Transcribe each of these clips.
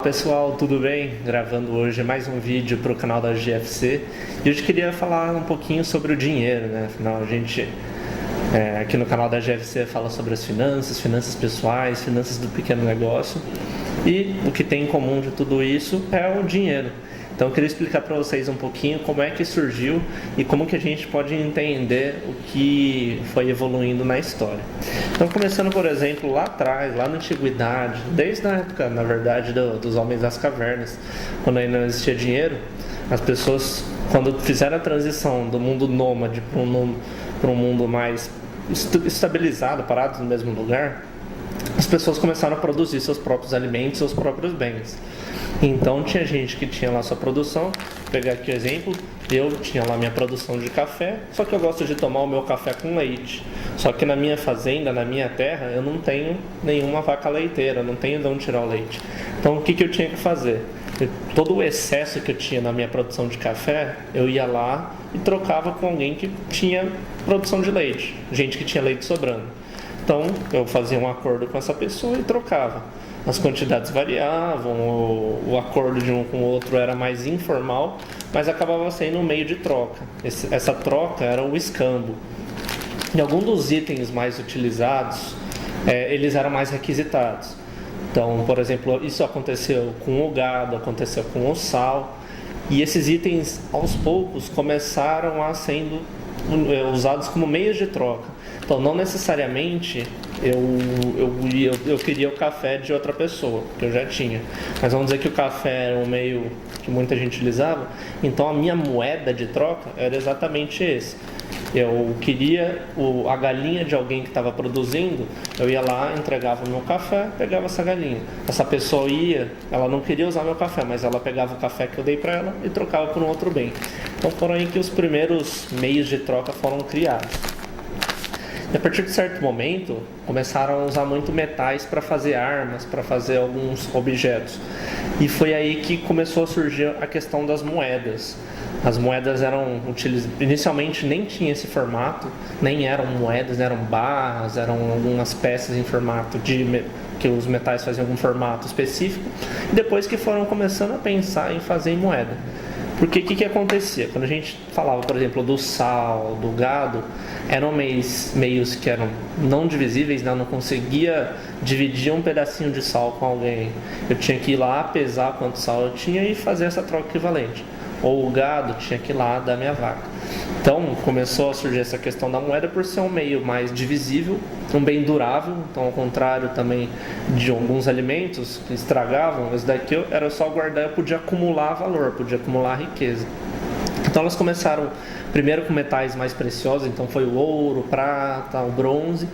Pessoal, tudo bem? Gravando hoje mais um vídeo para o canal da GFC e hoje queria falar um pouquinho sobre o dinheiro, né? Afinal, a gente aqui no canal da GFC fala sobre as finanças pessoais, finanças do pequeno negócio, e o que tem em comum de tudo isso é o dinheiro. Então eu queria explicar para vocês um pouquinho como é que surgiu e como que a gente pode entender o que foi evoluindo na história. Então começando, por exemplo, lá atrás, lá na antiguidade, desde a época, na verdade, dos homens das cavernas, quando ainda não existia dinheiro, as pessoas, quando fizeram a transição do mundo nômade para um mundo mais estabilizado, parado no mesmo lugar, as pessoas começaram a produzir seus próprios alimentos, seus próprios bens. Então tinha gente que tinha lá sua produção. Vou pegar aqui o exemplo, eu tinha lá minha produção de café, só que eu gosto de tomar o meu café com leite. Só que na minha fazenda, na minha terra, eu não tenho nenhuma vaca leiteira, não tenho de onde tirar o leite. Então o que eu tinha que fazer? Todo o excesso que eu tinha na minha produção de café, eu ia lá e trocava com alguém que tinha produção de leite, gente que tinha leite sobrando. Então eu fazia um acordo com essa pessoa e trocava. As quantidades variavam, o acordo de um com o outro era mais informal, mas acabava sendo um meio de troca. Essa troca era o escambo. E alguns dos itens mais utilizados, eles eram mais requisitados. Então, por exemplo, isso aconteceu com o gado, aconteceu com o sal, e esses itens, aos poucos, começaram a sendo usados como meios de troca. Então, não necessariamente eu queria o café de outra pessoa, que eu já tinha. Mas vamos dizer que o café era um meio que muita gente utilizava, então a minha moeda de troca era exatamente esse. Eu queria a galinha de alguém que estava produzindo, eu ia lá, entregava o meu café, pegava essa galinha. Essa pessoa ela não queria usar meu café, mas ela pegava o café que eu dei para ela e trocava por um outro bem. Então foram aí que os primeiros meios de troca foram criados. E a partir de certo momento, começaram a usar muito metais para fazer armas, para fazer alguns objetos. E foi aí que começou a surgir a questão das moedas. As moedas eram utilizadas, inicialmente nem tinha esse formato, nem eram moedas, eram barras, eram algumas peças em formato que os metais faziam algum formato específico. E depois que foram começando a pensar em fazer em moeda. Porque o que acontecia? Quando a gente falava, por exemplo, do sal, do gado, eram meios que eram não divisíveis, né? Eu não conseguia dividir um pedacinho de sal com alguém. Eu tinha que ir lá pesar quanto sal eu tinha e fazer essa troca equivalente. Ou o gado tinha que ir lá dar minha vaca. Então começou a surgir essa questão da moeda por ser um meio mais divisível, um bem durável. Então, ao contrário também de alguns alimentos que estragavam, esse daqui era só guardar, eu podia acumular valor, podia acumular riqueza. Então elas começaram primeiro com metais mais preciosos, então foi o ouro, o prata, o bronze,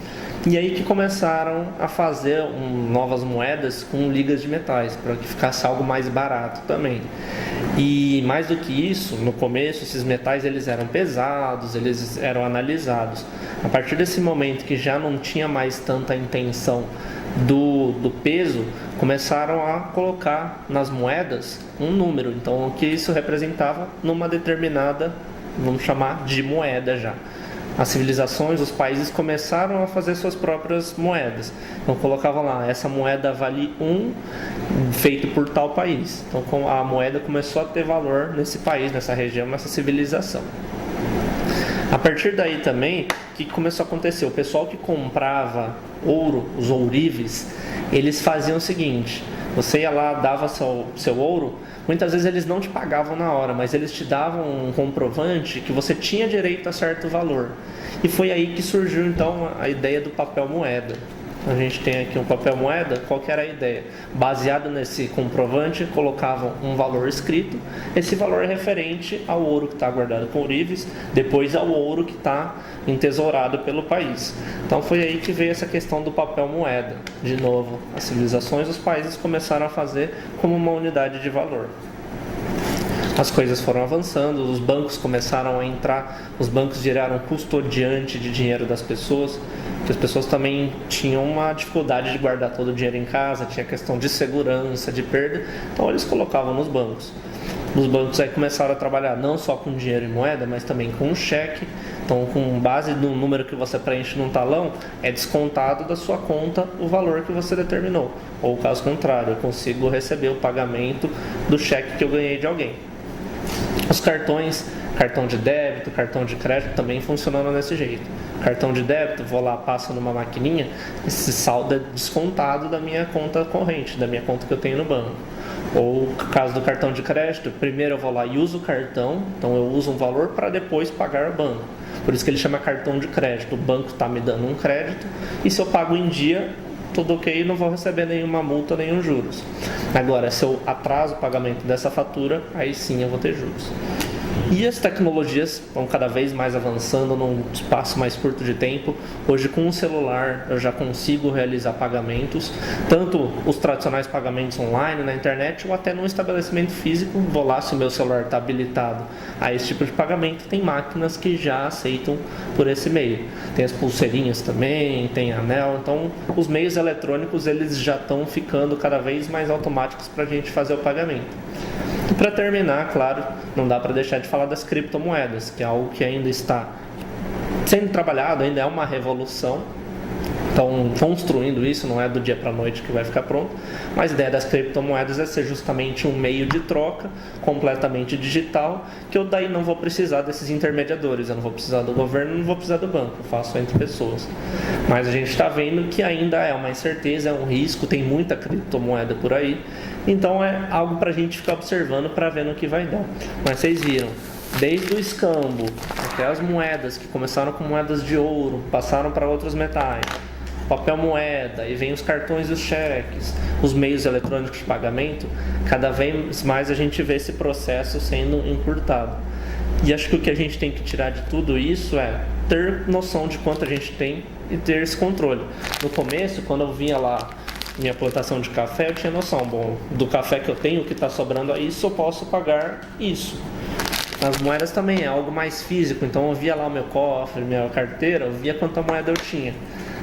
e aí que começaram a fazer novas moedas com ligas de metais, para que ficasse algo mais barato também. E mais do que isso, no começo esses metais eles eram pesados, eles eram analisados. A partir desse momento que já não tinha mais tanta intenção do peso, começaram a colocar nas moedas um número, então o que isso representava numa determinada, vamos chamar de moeda já. As civilizações, os países começaram a fazer suas próprias moedas. Então colocavam lá, essa moeda vale feito por tal país. Então a moeda começou a ter valor nesse país, nessa região, nessa civilização. A partir daí também, o que começou a acontecer? O pessoal que comprava ouro, os ourives, eles faziam o seguinte: você ia lá, dava seu ouro, muitas vezes eles não te pagavam na hora, mas eles te davam um comprovante que você tinha direito a certo valor. E foi aí que surgiu então a ideia do papel moeda. A gente tem aqui um papel moeda, qual que era a ideia? Baseado nesse comprovante, colocavam um valor escrito, esse valor é referente ao ouro que está guardado com ourives, depois ao ouro que está entesourado pelo país. Então foi aí que veio essa questão do papel moeda. De novo, as civilizações, os países começaram a fazer como uma unidade de valor. As coisas foram avançando, os bancos começaram a entrar, os bancos viraram custodiante de dinheiro das pessoas, porque as pessoas também tinham uma dificuldade de guardar todo o dinheiro em casa, tinha questão de segurança, de perda, então eles colocavam nos bancos. Os bancos aí começaram a trabalhar não só com dinheiro e moeda, mas também com cheque, Então, com base no número que você preenche num talão, é descontado da sua conta o valor que você determinou. Ou caso contrário, eu consigo receber o pagamento do cheque que eu ganhei de alguém. Os cartões, cartão de débito, cartão de crédito também funcionam desse jeito. Cartão de débito, vou lá, passo numa maquininha, esse saldo é descontado da minha conta corrente, da minha conta que eu tenho no banco. Ou no caso do cartão de crédito, primeiro eu vou lá e uso o cartão, então eu uso um valor para depois pagar o banco. Por isso que ele chama cartão de crédito. O banco está me dando um crédito e se eu pago em dia, tudo ok, não vou receber nenhuma multa, nenhum juros. Agora, se eu atraso o pagamento dessa fatura, aí sim eu vou ter juros. E as tecnologias vão cada vez mais avançando num espaço mais curto de tempo. Hoje, com o celular, eu já consigo realizar pagamentos, tanto os tradicionais pagamentos online, na internet, ou até num estabelecimento físico. Vou lá, se o meu celular está habilitado a esse tipo de pagamento, tem máquinas que já aceitam por esse meio. Tem as pulseirinhas também, tem anel. Então, os meios eletrônicos eles já estão ficando cada vez mais automáticos para a gente fazer o pagamento. E para terminar, claro, não dá para deixar de falar das criptomoedas, que é algo que ainda está sendo trabalhado, ainda é uma revolução. Estão construindo isso, não é do dia para a noite que vai ficar pronto, mas a ideia das criptomoedas é ser justamente um meio de troca completamente digital, que eu daí não vou precisar desses intermediadores, eu não vou precisar do governo, não vou precisar do banco, eu faço entre pessoas. Mas a gente está vendo que ainda é uma incerteza, é um risco, tem muita criptomoeda por aí, então é algo para a gente ficar observando para ver no que vai dar. Mas vocês viram, desde o escambo até as moedas, que começaram com moedas de ouro, passaram para outros metais, papel moeda, e vem os cartões e os cheques, os meios eletrônicos de pagamento, cada vez mais a gente vê esse processo sendo encurtado. E acho que o que a gente tem que tirar de tudo isso é ter noção de quanto a gente tem e ter esse controle. No começo, quando eu vinha lá minha plantação de café, eu tinha noção, bom, do café que eu tenho, o que está sobrando a isso, eu posso pagar isso. As moedas também é algo mais físico, então eu via lá o meu cofre, minha carteira, eu via quanta moeda eu tinha.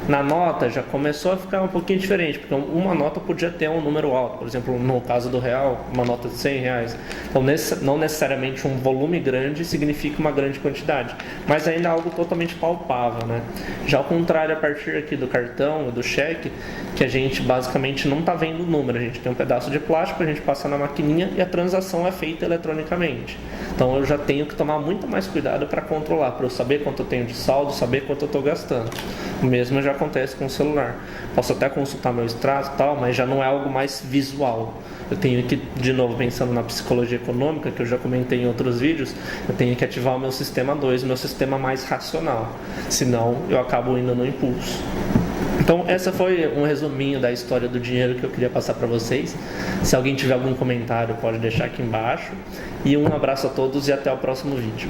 Na nota já começou a ficar um pouquinho diferente, porque uma nota podia ter um número alto, por exemplo, no caso do real, uma nota de R$100. Então não necessariamente um volume grande significa uma grande quantidade, mas ainda é algo totalmente palpável, né? Já ao contrário, a partir aqui do cartão e do cheque, que a gente basicamente não está vendo o número, a gente tem um pedaço de plástico, a gente passa na maquininha e a transação é feita eletronicamente. Então eu já tenho que tomar muito mais cuidado para controlar, para eu saber quanto eu tenho de saldo, saber quanto eu estou gastando. O mesmo já acontece com o celular. Posso até consultar meu extrato e tal, mas já não é algo mais visual. Eu tenho que, de novo, pensando na psicologia econômica, que eu já comentei em outros vídeos, eu tenho que ativar o meu sistema 2, meu sistema mais racional. Senão, eu acabo indo no impulso. Então, essa foi um resuminho da história do dinheiro que eu queria passar para vocês. Se alguém tiver algum comentário, pode deixar aqui embaixo. E um abraço a todos e até o próximo vídeo.